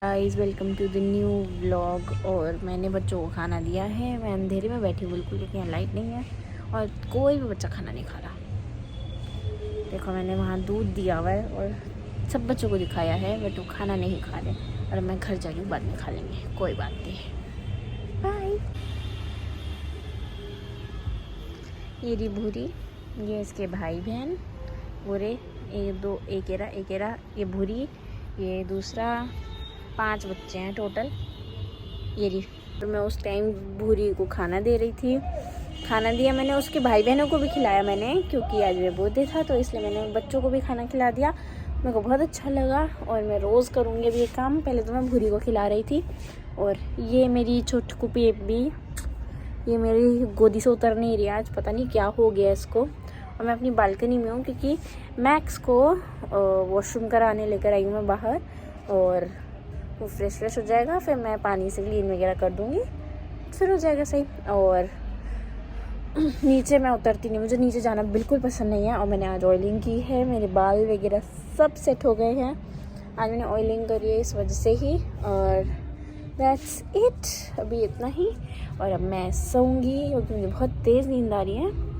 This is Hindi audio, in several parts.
Guys welcome to the new vlog. और मैंने बच्चों को खाना दिया है। मैं अंधेरे में बैठी हूँ बिल्कुल, क्योंकि यहाँ लाइट नहीं है और कोई भी बच्चा खाना नहीं खा रहा। देखो मैंने वहाँ दूध दिया हुआ है और सब बच्चों को दिखाया है, बट वो खाना नहीं खा रहे। और मैं घर जा रही हूँ, बाद में खा लेंगे, कोई बात नहीं। बाय। ये रही भूरी, ये इसके भाई बहन भूरे, एक एरा ये भूरी, ये दूसरा, 5 बच्चे हैं टोटल। ये रही। तो मैं उस टाइम भूरी को खाना दे रही थी। खाना दिया मैंने, उसके भाई बहनों को भी खिलाया मैंने, क्योंकि आज मेरा बर्थडे था, तो इसलिए मैंने बच्चों को भी खाना खिला दिया। मेरे को बहुत अच्छा लगा और मैं रोज़ करूँगी अभी ये काम। पहले तो मैं भूरी को खिला रही थी। और ये मेरी छोटकू बेबी, ये मेरी गोदी से उतर नहीं रही आज, पता नहीं क्या हो गया इसको। और मैं अपनी बालकनी में हूँ, क्योंकि मैक्स को वॉशरूम कराने लेकर आई हूँ मैं बाहर। और वो फ्रेश हो जाएगा, फिर मैं पानी से क्लीन वगैरह कर दूँगी, फिर हो जाएगा सही। और नीचे मैं उतरती नहीं, मुझे नीचे जाना बिल्कुल पसंद नहीं है। और मैंने आज ऑयलिंग की है, मेरे बाल वगैरह सब सेट हो गए हैं। आज मैंने ऑयलिंग करी है इस वजह से ही। और दैट्स इट, अभी इतना ही। और अब मैं सोऊंगी, क्योंकि मुझे बहुत तेज़ नींद आ रही है।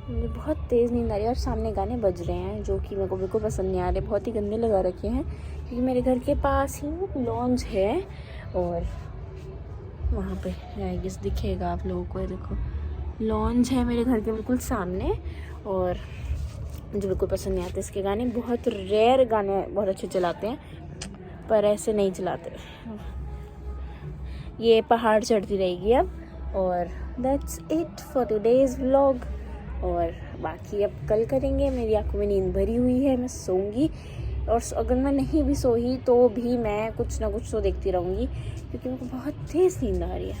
मुझे बहुत तेज़ नींद आ रही है और सामने गाने बज रहे हैं, जो कि मेरे को बिल्कुल पसंद नहीं आ रहे, बहुत ही गंदे लगा रखे हैं। क्योंकि मेरे घर के पास ही लॉन्च है और वहाँ पे आई गेस दिखेगा आप लोगों को। ये देखो लॉन्च है मेरे घर के बिल्कुल सामने। और मुझे बिल्कुल पसंद नहीं आते इसके गाने। बहुत रेयर गाने बहुत अच्छे चलाते हैं, पर ऐसे नहीं चलाते। ये पहाड़ चढ़ती रहेगी अब। और that's it for today's vlog. और बाकी अब कल करेंगे। मेरी आंखों में नींद भरी हुई है, मैं सोऊंगी। और अगर मैं नहीं भी सोई तो भी मैं कुछ ना कुछ तो देखती रहूँगी, क्योंकि मेरे को बहुत तेज़ नींद आ रही है।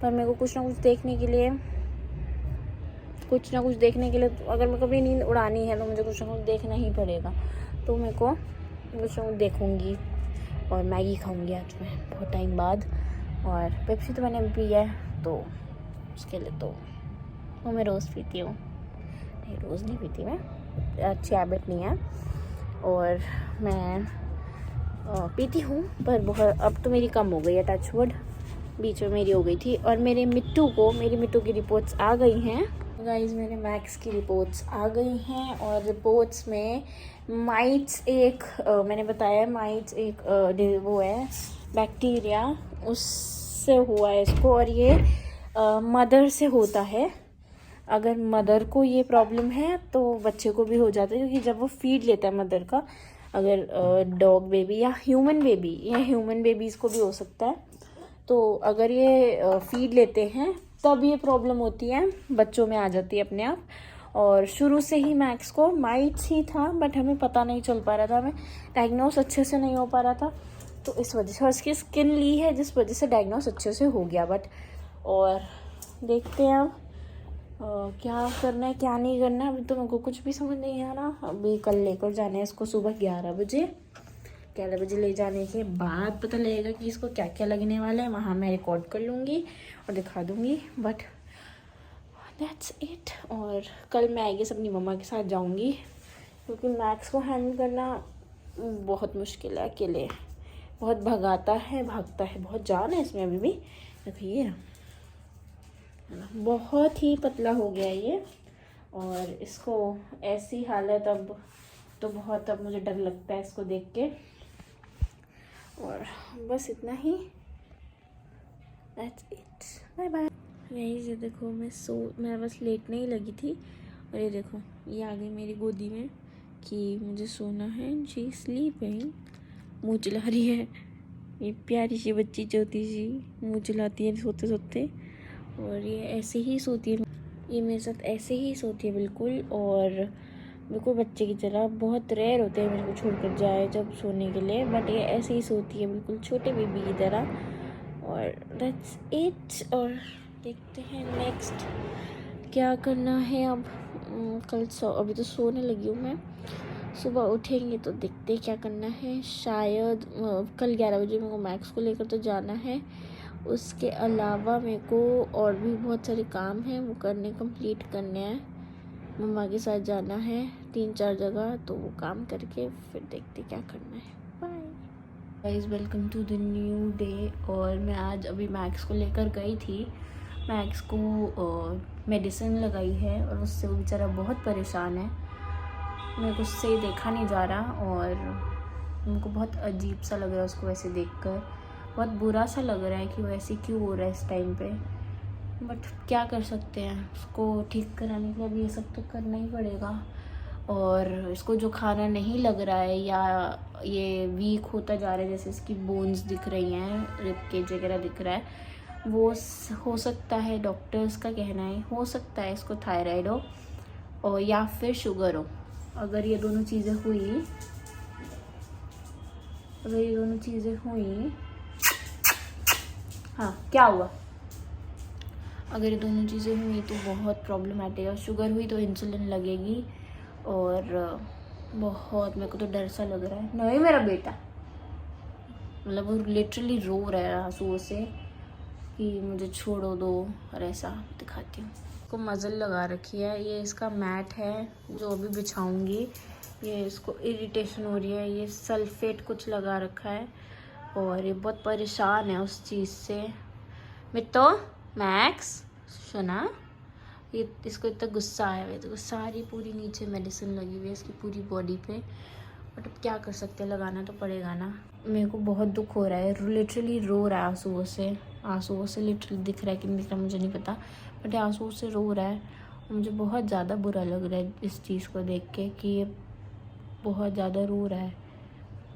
पर मेरे को कुछ ना कुछ देखने के लिए अगर मेरे को अपनी नींद उड़ानी है तो मुझे कुछ ना कुछ देखना ही पड़ेगा। तो मेरे को कुछ ना कुछ देखूँगी। और मैगी खाऊँगी आज मैं बहुत टाइम बाद। और पेप्सी तो मैंने अभी पी है, तो उसके लिए तो वो मैं रोज़ पीती हूँ। नहीं, रोज़ नहीं पीती मैं, अच्छी हैबिट नहीं है। और मैं पीती हूँ, पर बहुत अब तो मेरी कम हो गई है, टच वुड। बीच में मेरी हो गई थी। और मेरी मिट्टू की रिपोर्ट्स आ गई हैं गाइस। मेरे मैक्स की रिपोर्ट्स आ गई हैं। और रिपोर्ट्स में माइट्स मैंने बताया, माइट्स वो है बैक्टीरिया, उससे हुआ है इसको। और ये मदर से होता है। अगर मदर को ये प्रॉब्लम है तो बच्चे को भी हो जाता है, क्योंकि जब वो फीड लेता है मदर का, अगर डॉग बेबी या ह्यूमन बेबीज़ को भी हो सकता है। तो अगर ये फीड लेते हैं तब ये प्रॉब्लम होती है, बच्चों में आ जाती है अपने आप। और शुरू से ही मैक्स को माइट्स ही था, बट हमें पता नहीं चल पा रहा था, हमें डायग्नोस अच्छे से नहीं हो पा रहा था। तो इस वजह से उसकी स्किन ली है, जिस वजह से डायग्नोस अच्छे से हो गया। बट और देखते हैं अब क्या करना है क्या नहीं करना है। अभी तो मेरे को कुछ भी समझ नहीं आ रहा। अभी कल लेकर जाना है इसको सुबह 11 बजे ले जाने के बाद पता लगेगा कि इसको क्या क्या लगने वाला है। वहाँ मैं रिकॉर्ड कर लूँगी और दिखा दूँगी। But that's it. और कल मैं आई गेस अपनी मम्मा के साथ जाऊँगी, क्योंकि मैक्स को हैंडल करना बहुत मुश्किल है अकेले। बहुत भागता है बहुत जान है इसमें अभी भी। देखिए बहुत ही पतला हो गया ये। और इसको ऐसी हालत अब तो बहुत, अब मुझे डर लगता है इसको देख के। और बस इतना ही, दैट्स इट, बाय बाय। यही से देखो मैं बस लेटने ही लगी थी। और ये देखो ये आ गई मेरी गोदी में कि मुझे सोना है। शी स्लीपिंग, मुँह चला रही है। ये प्यारी सी बच्ची छोटी सी मुँह चलाती है सोते सोते। और ये ऐसे ही सोती है, ये मेरे साथ ऐसे ही सोती है बिल्कुल। और बिल्कुल बच्चे की तरह। बहुत रेयर होते हैं मेरे को छोड़कर जाए जब सोने के लिए, बट ये ऐसे ही सोती है बिल्कुल छोटे बेबी की तरह। और दैट्स इट। और देखते हैं नेक्स्ट क्या करना है अब। अभी तो सोने लगी हूँ मैं। सुबह उठेंगे तो देखते क्या करना है। शायद कल 11 बजे मेरे को मैक्स को लेकर तो जाना है। उसके अलावा मेरे को और भी बहुत सारे काम हैं, वो कंप्लीट करने हैं। मम्मा के साथ जाना है 3-4 जगह, तो वो काम करके फिर देखते क्या करना है। Bye. Guys welcome to the new day. और मैं आज अभी मैक्स को लेकर गई थी। मैक्स को मेडिसिन लगाई है और उससे वो बेचारा बहुत परेशान है। मेरे को उससे देखा नहीं जा रहा और उनको बहुत अजीब सा लग रहा है उसको वैसे देखकर। बहुत बुरा सा लग रहा है कि वो ऐसे क्यों हो रहा है इस टाइम पे। बट क्या कर सकते हैं, उसको ठीक कराने के लिए ये सब तो करना ही पड़ेगा। और इसको जो खाना नहीं लग रहा है या ये वीक होता जा रहा है, जैसे इसकी बोन्स दिख रही हैं, रिब केज वगैरह दिख रहा है, वो हो सकता है, डॉक्टर्स का कहना है हो सकता है इसको थायराइड हो और या फिर शुगर हो। अगर ये दोनों चीज़ें हुई हाँ क्या हुआ, अगर ये दोनों चीज़ें हुई तो बहुत प्रॉब्लमेटिक है। शुगर हुई तो इंसुलिन लगेगी और बहुत मेरे को तो डर सा लग रहा है। नहीं मेरा बेटा, मतलब वो लिटरली रो रहा है आंसुओं से कि मुझे छोड़ो दो, और ऐसा दिखाती हूँ। इसको मज़ल लगा रखी है, ये इसका मैट है जो अभी बिछाऊंगी। ये इसको इरिटेशन हो रही है, ये सल्फेट कुछ लगा रखा है और ये बहुत परेशान है उस चीज़ से। मित्तो मैक्स सुना, ये इसको इतना गुस्सा आया हुआ है, तो सारी पूरी नीचे मेडिसिन लगी हुई है इसकी पूरी बॉडी पे। बट अब क्या कर सकते हैं, लगाना तो पड़ेगा ना। मेरे को बहुत दुख हो रहा है, लिटरली रो रहा है आंसुओं से लिटरली दिख रहा है कि नहीं दिख रहा मुझे नहीं पता, बट आंसुओं से रो रहा है। मुझे बहुत ज़्यादा बुरा लग रहा है इस चीज़ को देख के कि ये बहुत ज़्यादा रो रहा है।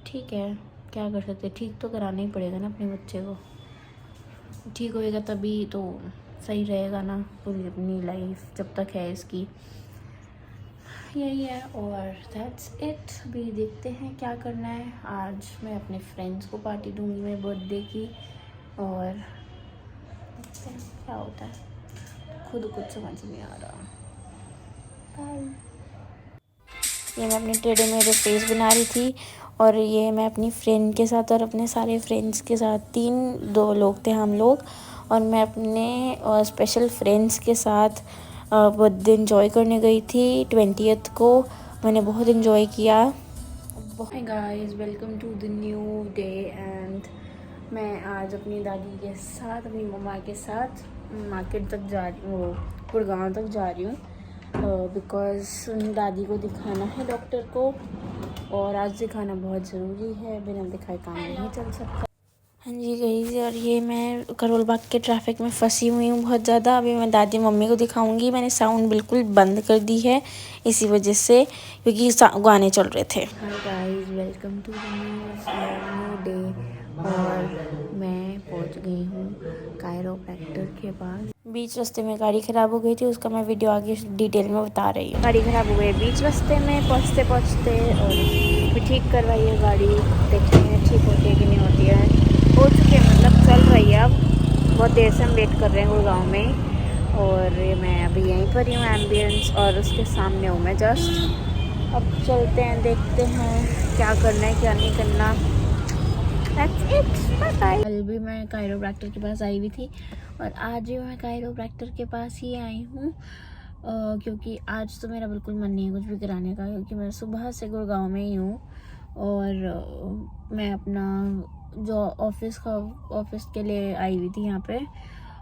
ठीक है, क्या कर सकते हैं, ठीक तो कराना ही पड़ेगा ना अपने बच्चे को। ठीक होएगा तभी तो सही रहेगा ना पूरी अपनी लाइफ जब तक है इसकी। यही है और दैट्स इट। अभी देखते हैं क्या करना है। आज मैं अपने फ्रेंड्स को पार्टी दूंगी मेरे बर्थडे की और देखते हैं क्या होता है, खुद कुछ समझ नहीं आ रहा। बाय। ये मैं अपने टेढ़े मेढ़े फेस बना रही थी और ये मैं अपनी फ्रेंड के साथ और अपने सारे फ्रेंड्स के साथ, दो लोग थे हम लोग, और मैं अपने स्पेशल फ्रेंड्स के साथ बर्थडे इन्जॉय करने गई थी 20th को। मैंने बहुत इन्जॉय किया। Hi guys, welcome to the new day. And मैं आज अपनी दादी के साथ, अपनी मम्मा के साथ मार्केट तक जा रही हूँ, गुड़गांव तक जा रही हूँ बिकॉज़ दादी को दिखाना है डॉक्टर को और आज दिखाना बहुत ज़रूरी है, बिना दिखाए काम नहीं चल सकता। हाँ जी गई, और ये मैं करोल बाग के ट्रैफिक में फंसी हुई हूँ बहुत ज़्यादा। अभी मैं दादी मम्मी को दिखाऊंगी। मैंने साउंड बिल्कुल बंद कर दी है इसी वजह से, क्योंकि गाने चल रहे थे। Hi guys, welcome to the new day. और मैं पहुँच गई हूँ कायरोप्रैक्टर के पास। बीच रास्ते में गाड़ी ख़राब हो गई थी, उसका मैं वीडियो आगे डिटेल में बता रही हूँ। गाड़ी ख़राब हो गई बीच रास्ते में पहुँचते और फिर ठीक करवाई है गाड़ी। देखते हैं ठीक होती है कि नहीं होती है। हो चुके हैं, मतलब चल रही है। अब बहुत देर से हम वेट कर रहे हैं गुड़गांव में और मैं अभी यहीं पर ही हूँ एम्बियंस और उसके सामने हूँ मैं जस्ट। अब चलते हैं, देखते हैं क्या करना है क्या नहीं करना। That's it. Bye bye. कल भी मैं कायरोप्रैक्टर के पास आई हुई थी और आज भी मैं कायरोप्रैक्टर के पास ही आई हूँ क्योंकि आज तो मेरा बिल्कुल मन नहीं है कुछ भी कराने का, क्योंकि मैं सुबह से गुड़गांव में ही हूँ और मैं अपना जो ऑफिस के लिए आई हुई थी यहाँ पे।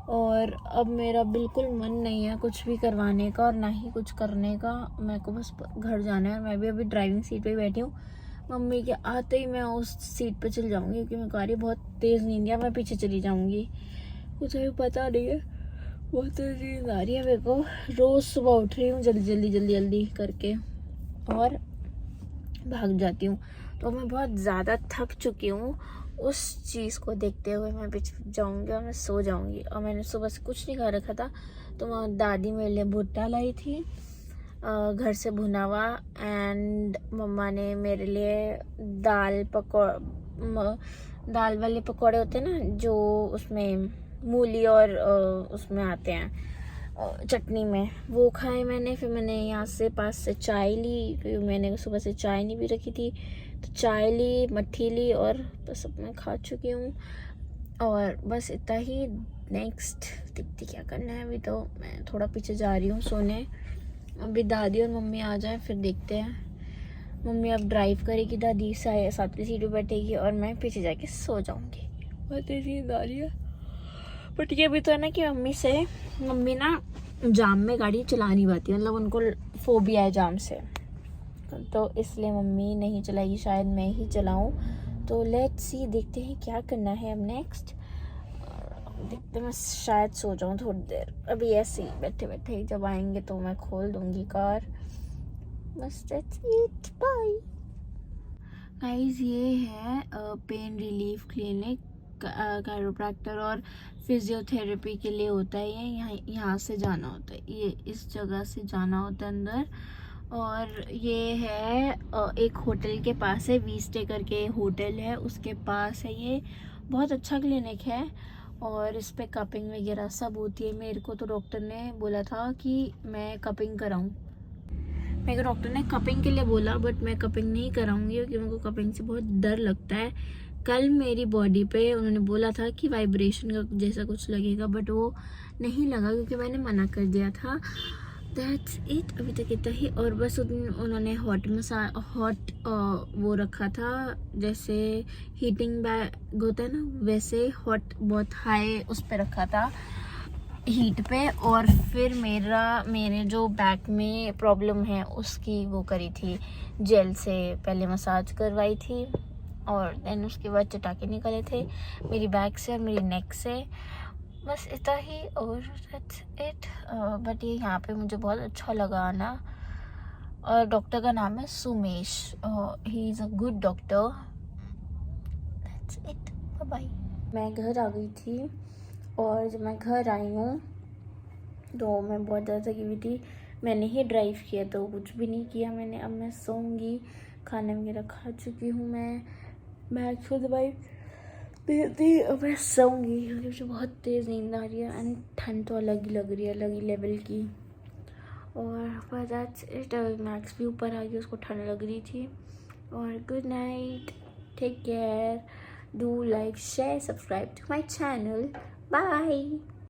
और अब मेरा बिल्कुल मन नहीं है कुछ भी करवाने का और ना ही कुछ करने का। मेरे को बस घर जाना है और मैं भी अभी ड्राइविंग सीट पे ही बैठी हूँ। मम्मी के आते ही मैं उस सीट पे चल जाऊँगी क्योंकि मैं कारी बहुत तेज़ नींद है, मैं पीछे चली जाऊँगी। कुछ अभी पता नहीं है, बहुत तेज़ नींद आ रही है मेरे को। रोज़ सुबह उठ रही हूँ जल्दी करके और भाग जाती हूँ, तो मैं बहुत ज़्यादा थक चुकी हूँ। उस चीज़ को देखते हुए मैं पीछे जाऊँगी और मैं सो जाऊँगी। और मैंने सुबह से कुछ नहीं खा रखा था, तो मैं दादी मेरे लिए भुट्टा लाई थी घर से भुना हुआ, एंड मम्मा ने मेरे लिए दाल वाले पकौड़े होते हैं ना जो उसमें मूली और उसमें आते हैं चटनी में, वो खाए मैंने। फिर मैंने यहाँ से पास से चाय ली क्योंकि मैंने सुबह से चाय नहीं भी रखी थी, तो चाय ली, मट्ठी ली और बस अब मैं खा चुकी हूँ। और बस इतना ही। नेक्स्ट दिखती क्या करना है। अभी तो मैं थोड़ा पीछे जा रही हूँ सोने, अभी दादी और मम्मी आ जाए फिर देखते हैं। मम्मी अब ड्राइव करेगी, दादी सातवीं सीट पे बैठेगी और मैं पीछे जाके सो जाऊंगी। बहुत तेज़ नींद आ रही है। बट ये भी तो है ना कि मम्मी ना जाम में गाड़ी चला नहीं पाती, मतलब उनको फोबिया है जाम से, तो इसलिए मम्मी नहीं चलाएगी, शायद मैं ही चलाऊं। तो लेट्स सी, देखते हैं क्या करना है अब नेक्स्ट। देखते मैं शायद सो जाऊं थोड़ी देर, अभी ऐसे ही बैठे बैठे, जब आएंगे तो मैं खोल दूंगी कार। बस दैट्स इट, बाय गाइस। ये है पेन रिलीफ क्लिनिक, कायरोप्रैक्टर और फिजियोथेरेपी के लिए होता है ये। यहाँ से जाना होता है, ये इस जगह से जाना होता है अंदर। और ये है एक होटल के पास है, वी स्टे करके होटल है, उसके पास है ये। बहुत अच्छा क्लिनिक है और इस पे कपिंग वगैरह सब होती है। मेरे को तो डॉक्टर ने बोला था कि मैं कपिंग कराऊं, मेरे को डॉक्टर ने कपिंग के लिए बोला, बट मैं कपिंग नहीं कराऊंगी क्योंकि मेरे को कपिंग से बहुत डर लगता है। कल मेरी बॉडी पे उन्होंने बोला था कि वाइब्रेशन का जैसा कुछ लगेगा, बट वो नहीं लगा क्योंकि मैंने मना कर दिया था। दैट्स इट, अभी तक इतना ही। और बस उन्होंने हॉट वो रखा था, जैसे हीटिंग बैग होता है ना, वैसे हॉट बहुत हाई उस पर रखा था हीट पे। और फिर मेरे जो बैक में प्रॉब्लम है उसकी वो करी थी, जेल से पहले मसाज करवाई थी और देन उसके बाद चटाके निकले थे मेरी बैक से और मेरी नेक से। बस इतना ही और दैट्स इट। बट ये यहाँ पे मुझे बहुत अच्छा लगा आना। और डॉक्टर का नाम है Sumesh, he is a good doctor. That's it, bye bye. मैं घर आ गई थी और जब मैं घर आई हूँ तो मैं बहुत ज़्यादा थकी हुई थी। मैंने ही ड्राइव किया तो कुछ भी नहीं किया मैंने। अब मैं सोऊंगी, खाना वगैरह खा चुकी हूँ मैं खुद दवाई पीती, अब मैं सोऊंगी क्योंकि मुझे बहुत तेज़ नींद आ रही है एंड ठंड तो अलग ही लग रही है, अलग ही लेवल की। और बस दैट्स इट। मैक्स भी ऊपर आ गई, उसको ठंड लग रही थी। और good night, take care, do like, share, subscribe to my channel, bye.